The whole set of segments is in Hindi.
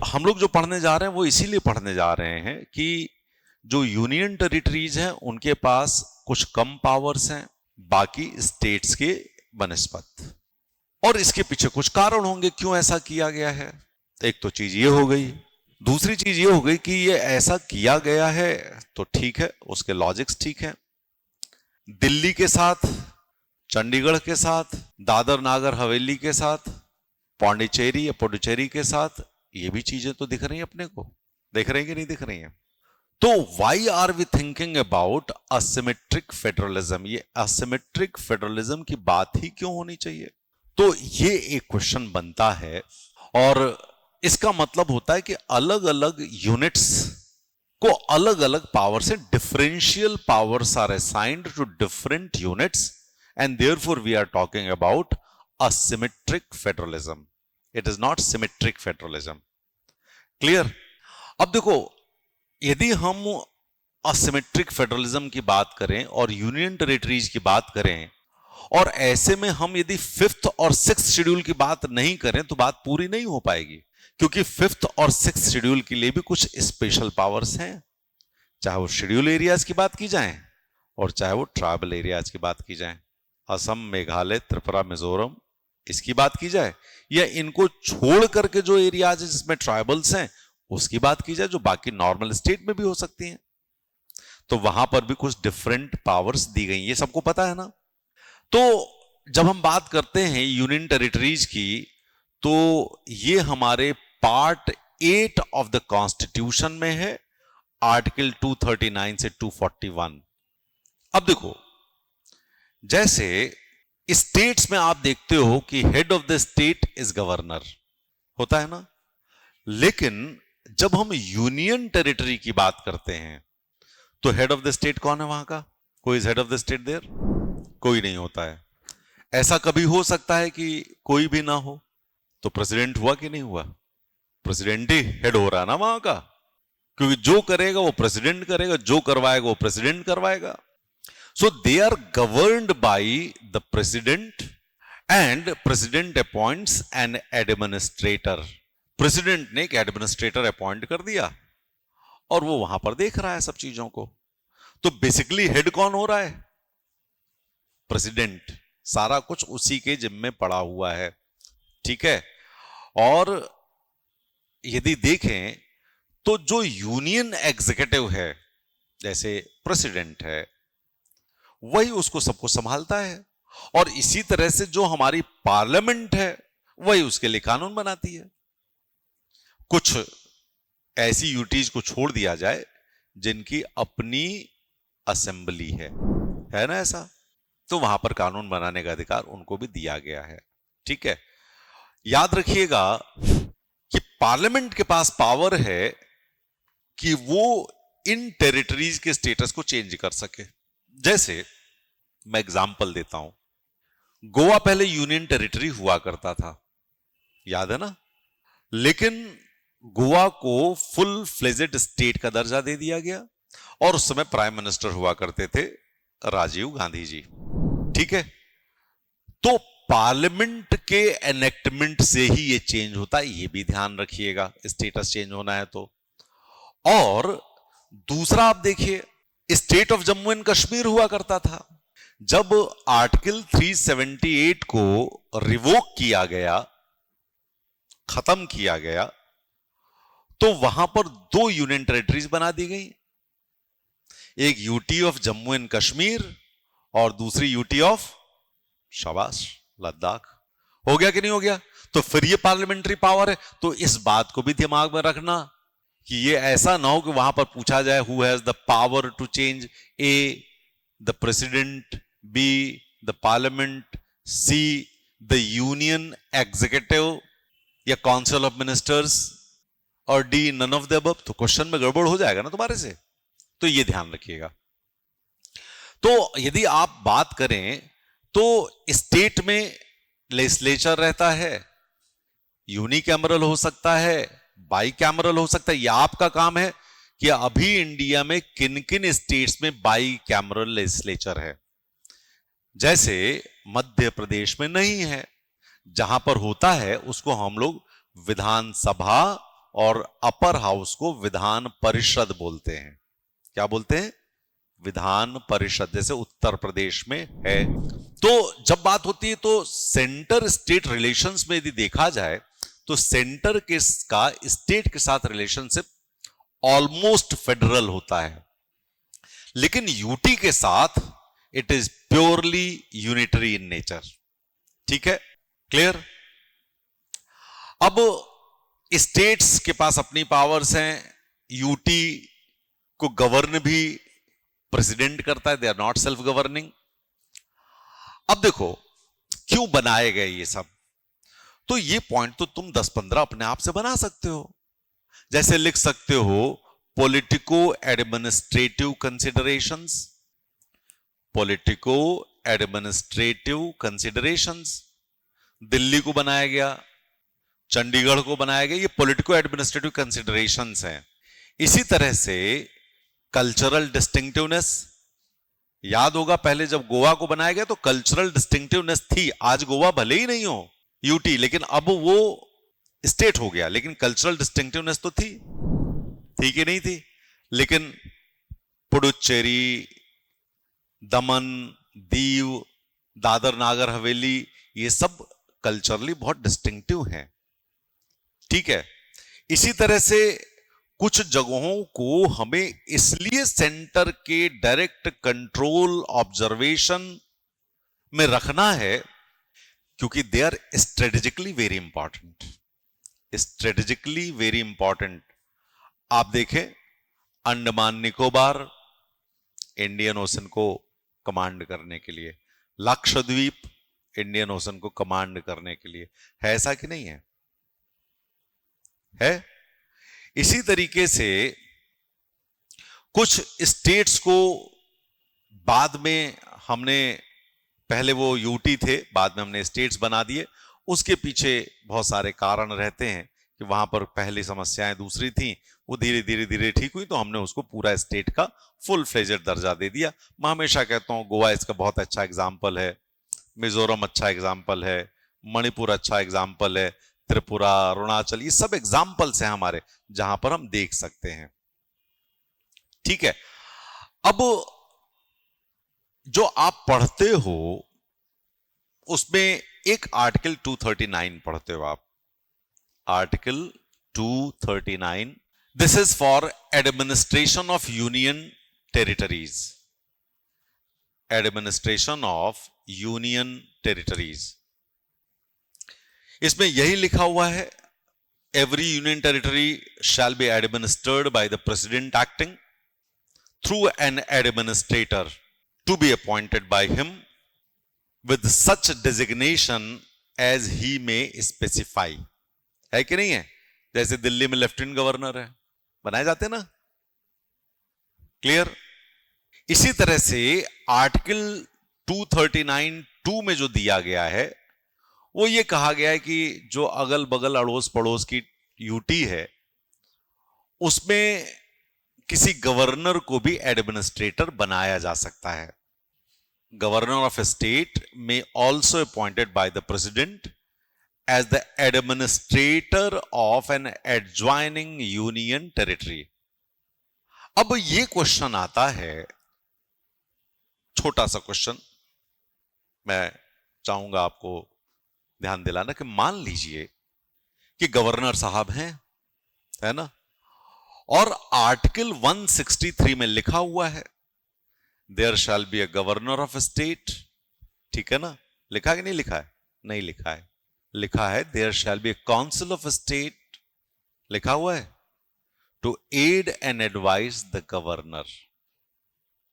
हम लोग जो पढ़ने जा रहे हैं वो इसीलिए पढ़ने जा रहे हैं कि जो यूनियन टेरिटरीज हैं उनके पास कुछ कम पावर्स हैं बाकी स्टेट्स के बनस्पत, और इसके पीछे कुछ कारण होंगे क्यों ऐसा किया गया है। एक तो चीज ये हो गई, दूसरी चीज ये हो गई कि ये ऐसा किया गया है तो ठीक है, उसके लॉजिक्स ठीक है। दिल्ली के साथ, चंडीगढ़ के साथ, दादर नागर हवेली के साथ, पौंडीचेरी या पुडुचेरी के साथ ये भी चीजें तो दिख रही हैं अपने को, दिख रही कि नहीं दिख रही हैं। तो why are we thinking about asymmetric federalism, ये असिमेट्रिक फेडरलिज्म की बात ही क्यों होनी चाहिए। तो ये एक क्वेश्चन बनता है, और इसका मतलब होता है कि अलग अलग यूनिट्स को अलग अलग पावर से differential powers are assigned to different units, and therefore we are talking about asymmetric federalism, it is not symmetric federalism. Clear. अब देखो, यदि हम असिमेट्रिक फेडरलिज्म की बात करें और यूनियन टेरिटरीज की बात करें, और ऐसे में हम यदि 5th और 6th शेड्यूल की बात नहीं करें तो बात पूरी नहीं हो पाएगी, क्योंकि 5th और 6th शेड्यूल के लिए भी कुछ स्पेशल पावर्स हैं, चाहे वो शेड्यूल एरियाज की बात की जाए और चाहे वो ट्राइबल एरियाज की बात की जाए। असम, मेघालय, त्रिपुरा, मिजोरम, इसकी बात की जाए, या इनको छोड़ करके जो एरियाज जिसमें ट्राइबल्स हैं उसकी बात की जाए, जो बाकी नॉर्मल स्टेट में भी हो सकती हैं, तो वहां पर भी कुछ डिफरेंट पावर्स दी गई, ये सबको पता है ना। तो जब हम बात करते हैं यूनियन टेरिटरीज की, तो ये हमारे पार्ट 8 ऑफ द कॉन्स्टिट्यूशन में है, आर्टिकल 239 से 241। अब देखो, जैसे स्टेट्स में आप देखते हो कि head of the state is governor होता है ना, लेकिन जब हम यूनियन टेरिटरी की बात करते हैं तो हेड ऑफ द स्टेट कौन है वहां का? कोई is head of the state there? कोई नहीं होता है। ऐसा कभी हो सकता है कि कोई भी ना हो, तो प्रेसिडेंट हुआ कि नहीं हुआ? प्रेसिडेंट ही हेड हो रहा है ना वहां का, क्योंकि जो करेगा वो प्रेसिडेंट करेगा, जो करवाएगा वो प्रेसिडेंट करवाएगा। So they are governed by the president, and president appoints an administrator. President ने एक एडमिनिस्ट्रेटर अपॉइंट कर दिया और वो वहां पर देख रहा है सब चीजों को। तो बेसिकली हेड कौन हो रहा है? प्रेसिडेंट। सारा कुछ उसी के जिम्मे पड़ा हुआ है, ठीक है। और यदि देखें तो जो यूनियन एग्जीक्यूटिव है, जैसे प्रेसिडेंट है, वही उसको सबको संभालता है, और इसी तरह से जो हमारी पार्लियामेंट है वही उसके लिए कानून बनाती है। कुछ ऐसी यूटीज को छोड़ दिया जाए जिनकी अपनी असेंबली है ना ऐसा, तो वहां पर कानून बनाने का अधिकार उनको भी दिया गया है, ठीक है। याद रखिएगा कि पार्लियामेंट के पास पावर है कि वो इन टेरिटरीज के स्टेटस को चेंज कर सके। जैसे मैं एग्जांपल देता हूं, गोवा पहले यूनियन टेरिटरी हुआ करता था, याद है ना, लेकिन गोवा को फुल फ्लेजेड स्टेट का दर्जा दे दिया गया, और उस समय प्राइम मिनिस्टर हुआ करते थे राजीव गांधी जी, ठीक है। तो पार्लियामेंट के एनेक्टमेंट से ही ये चेंज होता है, ये भी ध्यान रखिएगा, स्टेटस चेंज होना है तो। और दूसरा आप देखिए, state of Jammu and Kashmir हुआ करता था, जब आर्टिकल 378 को रिवोक किया गया, खत्म किया गया, तो वहां पर 2 यूनियन टेरिटरीज बना दी गई, एक UT of Jammu and Kashmir और दूसरी यूटी ऑफ शाबाश लद्दाख। हो गया कि नहीं हो गया? तो फिर ये पार्लियामेंट्री पावर है। तो इस बात को भी दिमाग में रखना कि ये ऐसा ना हो कि वहां पर पूछा जाए who has the power to change, A the president, B the parliament, C the union executive या काउंसिल ऑफ मिनिस्टर्स, और D none of the above. तो क्वेश्चन में गड़बड़ हो जाएगा ना तुम्हारे से, तो ये ध्यान रखिएगा। तो यदि आप बात करें तो स्टेट में लेजिस्लेचर रहता है, यूनिकैमरल हो सकता है, बाईकैमरल हो सकता है। यह आपका काम है कि अभी इंडिया में किन किन स्टेट्स में बाईकैमरल लेजिस्लेचर है। जैसे मध्य प्रदेश में नहीं है, जहां पर होता है उसको हम लोग विधानसभा और अपर हाउस को विधान परिषद बोलते हैं। क्या बोलते हैं? विधान परिषद, जैसे उत्तर प्रदेश में है। तो जब बात होती है तो सेंटर स्टेट रिलेशंस में यदि देखा जाए तो सेंटर के का स्टेट के साथ रिलेशनशिप ऑलमोस्ट फेडरल होता है, लेकिन यूटी के साथ it is purely unitary in nature. ठीक है, क्लियर? अब स्टेट्स के पास अपनी पावर्स हैं, यूटी को गवर्न भी प्रेसिडेंट करता है, they are not self governing. अब देखो क्यों बनाए गए ये सब, तो ये पॉइंट तो तुम 10-15 अपने आप से बना सकते हो। जैसे लिख सकते हो politico administrative considerations, politico administrative considerations, Delhi को बनाया गया, चंडीगढ़ को बनाया गया, ये पॉलिटिको एडमिनिस्ट्रेटिव कंसिडरेशंस हैं। इसी तरह से कल्चरल डिस्टिंक्टिवनेस, याद होगा पहले जब गोवा को बनाया गया तो कल्चरल डिस्टिंक्टिवनेस थी। आज गोवा भले ही नहीं हो यूटी, लेकिन अब वो स्टेट हो गया, लेकिन कल्चरल डिस्टिंक्टिवनेस तो थी कि नहीं थी? लेकिन पुडुचेरी, दमन, दीव, दादर नागर हवेली, ये सब कल्चरली बहुत डिस्टिंक्टिव हैं। ठीक है, इसी तरह से कुछ जगहों को हमें इसलिए सेंटर के डायरेक्ट कंट्रोल ऑब्जर्वेशन में रखना है क्योंकि they are strategically very important, strategically very important. आप देखें अंडमान निकोबार इंडियन ओशन को कमांड करने के लिए, लक्षद्वीप इंडियन ओशन को कमांड करने के लिए, है ऐसा कि नहीं है? है। इसी तरीके से कुछ स्टेट्स को बाद में हमने, पहले वो यूटी थे, बाद में हमने स्टेट्स बना दिए। उसके पीछे बहुत सारे कारण रहते हैं कि वहां पर पहली समस्याएं दूसरी थी, वो धीरे धीरे धीरे ठीक हुई तो हमने उसको पूरा स्टेट का फुल फ्लेजेड दर्जा दे दिया। मैं हमेशा कहता हूं गोवा इसका बहुत अच्छा एग्जाम्पल है, मिजोरम अच्छा एग्जाम्पल है, मणिपुर अच्छा एग्जाम्पल है, त्रिपुरा, अरुणाचल, ये सब एग्जाम्पल्स हैं हमारे जहां पर हम देख सकते हैं। ठीक है, अब जो आप पढ़ते हो उसमें एक आर्टिकल 239 पढ़ते हो आप, article 239, this is for administration of union territories, administration of union territories. इसमें यही लिखा हुआ है, every union territory shall be administered by the president acting through an administrator to be appointed by him with such designation as he में स्पेसिफाई। है कि नहीं है? जैसे दिल्ली में लेफ्टिनेंट गवर्नर है, बनाए जाते हैं ना, क्लियर? इसी तरह से आर्टिकल 239(2) में जो दिया गया है वो ये कहा गया है कि जो अगल बगल अड़ोस पड़ोस की यूटी है उसमें किसी गवर्नर को भी एडमिनिस्ट्रेटर बनाया जा सकता है। Governor of a state may also appointed by the president as the administrator of an adjoining union territory. अब ये क्वेश्चन आता है, छोटा सा क्वेश्चन, मैं चाहूंगा आपको ध्यान दिलाना कि मान लीजिए कि गवर्नर साहब हैं, है ना, और आर्टिकल 163 में लिखा हुआ है there shall be a governor of state. ठीक है ना? लिखा कि नहीं लिखा है? नहीं लिखा है, लिखा है there shall be a council of state, लिखा हुआ है, to aid and advise the governor,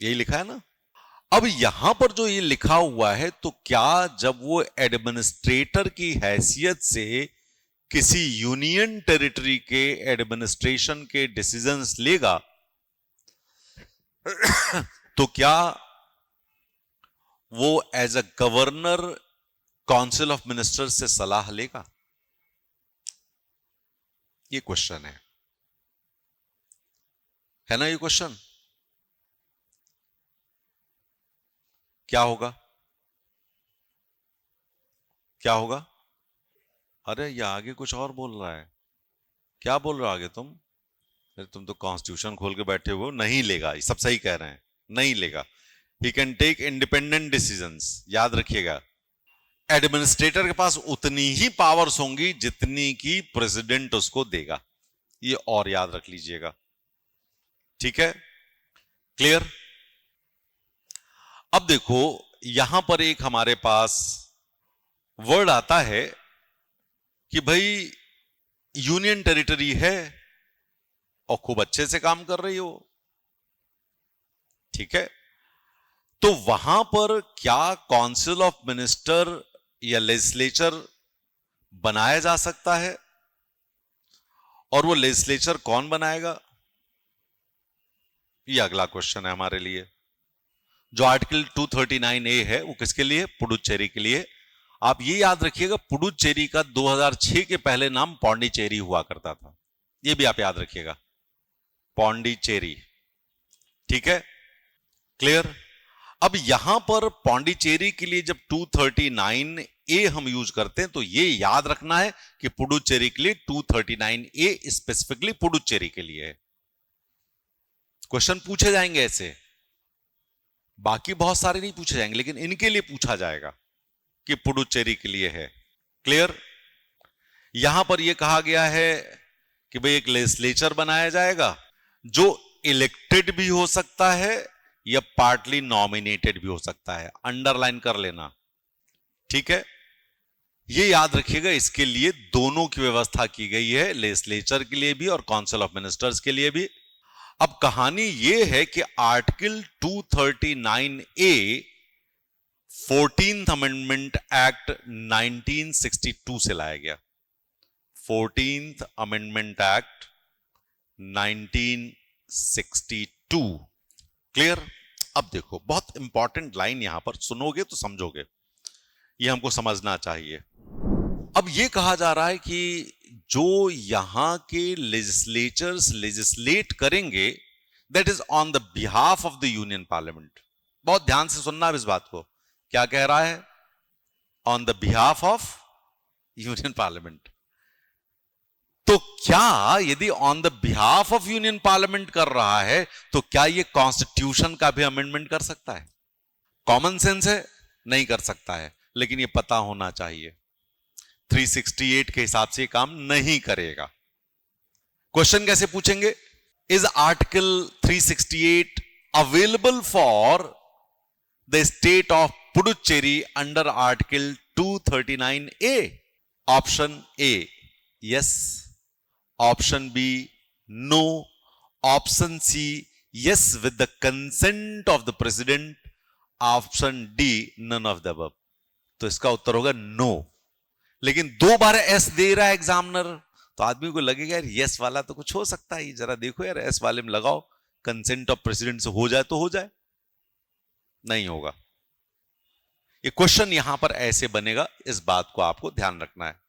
यही लिखा है ना। अब यहां पर जो ये लिखा हुआ है, तो क्या जब वो एडमिनिस्ट्रेटर की हैसियत से किसी यूनियन टेरिटरी के एडमिनिस्ट्रेशन के डिसीजंस लेगा तो क्या वो as a governor council of ministers से सलाह लेगा? ये क्वेश्चन है ना, ये क्वेश्चन क्या होगा? क्या होगा? अरे ये आगे कुछ और बोल रहा है, क्या बोल रहे हो आगे तुम? फिर तुम तो कॉन्स्टिट्यूशन खोल के बैठे हो, नहीं लेगा, ये सब सही कह रहे हैं, नहीं लेगा। He can take independent decisions, याद रखिएगा। एडमिनिस्ट्रेटर के पास उतनी ही पावर्स होंगी जितनी की प्रेसिडेंट उसको देगा, ये और याद रख लीजिएगा, ठीक है? क्लियर? अब देखो यहां पर एक हमारे पास वर्ड आता है कि भाई यूनियन टेरिटरी है और खूब अच्छे से काम कर रही हो, ठीक है? तो वहां पर क्या काउंसिल ऑफ मिनिस्टर या लेजिस्लेचर बनाया जा सकता है? और वो लेजिस्लेचर कौन बनाएगा? ये अगला क्वेश्चन है हमारे लिए। जो आर्टिकल 239A है वो किसके लिए? पुडुचेरी के लिए। आप ये याद रखिएगा, पुडुचेरी का 2006 के पहले नाम पौंडीचेरी हुआ करता था, ये भी आप याद रखिएगा, पौंडीचेरी, ठीक है? क्लियर? अब यहां पर पौंडीचेरी के लिए जब 239A हम यूज करते हैं तो ये याद रखना है कि पुडुचेरी के लिए 239A स्पेसिफिकली पुडुचेरी के लिए है। क्वेश्चन पूछे जाएंगे ऐसे, बाकी बहुत सारे नहीं पूछे जाएंगे, लेकिन इनके लिए पूछा जाएगा कि पुडुचेरी के लिए है। क्लियर? यहां पर यह कहा गया है कि भाई एक लेजिस्लेचर बनाया जाएगा जो इलेक्टेड भी हो सकता है या पार्टली नॉमिनेटेड भी हो सकता है, अंडरलाइन कर लेना, ठीक है? ये याद रखिएगा, इसके लिए दोनों की व्यवस्था की गई है, लेजिस्लेचर के लिए भी और काउंसिल ऑफ मिनिस्टर्स के लिए भी। अब कहानी ये है कि article 239A 14th amendment act 1962 से लाया गया, 14th अमेंडमेंट एक्ट 1962। क्लियर? अब देखो बहुत इंपॉर्टेंट लाइन यहां पर, सुनोगे तो समझोगे, ये हमको समझना चाहिए। अब ये कहा जा रहा है कि जो यहां के लेजिस्लेचर्स लेजिस्लेट करेंगे that is on the behalf of the union parliament. बहुत ध्यान से सुनना अब इस बात को, क्या कह रहा है? On the behalf of union parliament. तो क्या यदि on the behalf of union parliament कर रहा है तो क्या यह कॉन्स्टिट्यूशन का भी अमेंडमेंट कर सकता है? कॉमन सेंस है, नहीं कर सकता है, लेकिन यह पता होना चाहिए 368 के हिसाब से काम नहीं करेगा। क्वेश्चन कैसे पूछेंगे? Is article 368 available for the state of Puducherry under article 239A? Option A yes, option B no, option C yes with the consent of the president, option D none of the above. तो इसका उत्तर होगा नो। लेकिन 2 बार एस दे रहा है एग्जामिनर, तो आदमी को लगेगा यार यस वाला तो कुछ हो सकता है, जरा देखो यार एस वाले में लगाओ, कंसेंट ऑफ प्रेसिडेंट से हो जाए तो हो जाए, नहीं होगा। ये क्वेश्चन यहां पर ऐसे बनेगा, इस बात को आपको ध्यान रखना है।